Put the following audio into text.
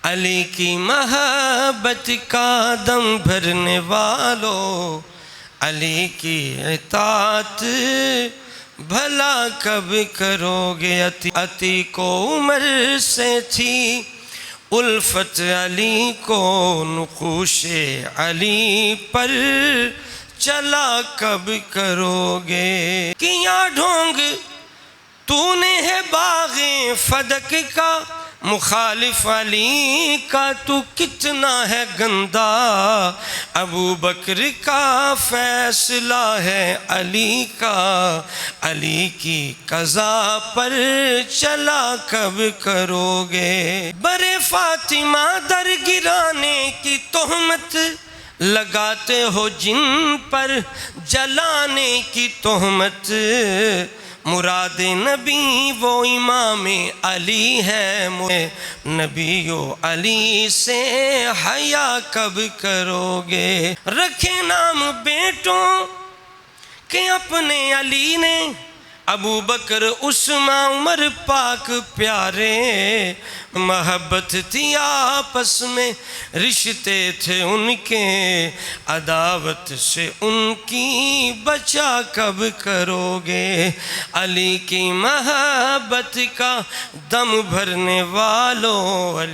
علی کی محبت کا دم بھرنے والو، علی کی اطاعت بھلا کب کرو گے؟ عتی کو عمر سے تھی الفت علی کو، نقوش علی پر چلا کب کرو گے؟ کیا ڈھونگ تو نے ہے باغ فدق کا، مخالف علی کا تو کتنا ہے گندا، ابو بکر کا فیصلہ ہے علی کا، علی کی قضا پر چلا کب کرو گے؟ برے فاطمہ در گرانے کی تہمت لگاتے ہو جن پر، جلانے کی تہمت، مراد نبی وہ امام علی ہے، نبیو علی سے حیا کب کرو گے؟ رکھے نام بیٹوں کہ اپنے علی نے، ابو بکر عثمان عمر پاک پیارے، محبت تھی آپس میں رشتے تھے ان کے، عداوت سے ان کی بچا کب کرو گے؟ علی کی محبت کا دم بھرنے والوں،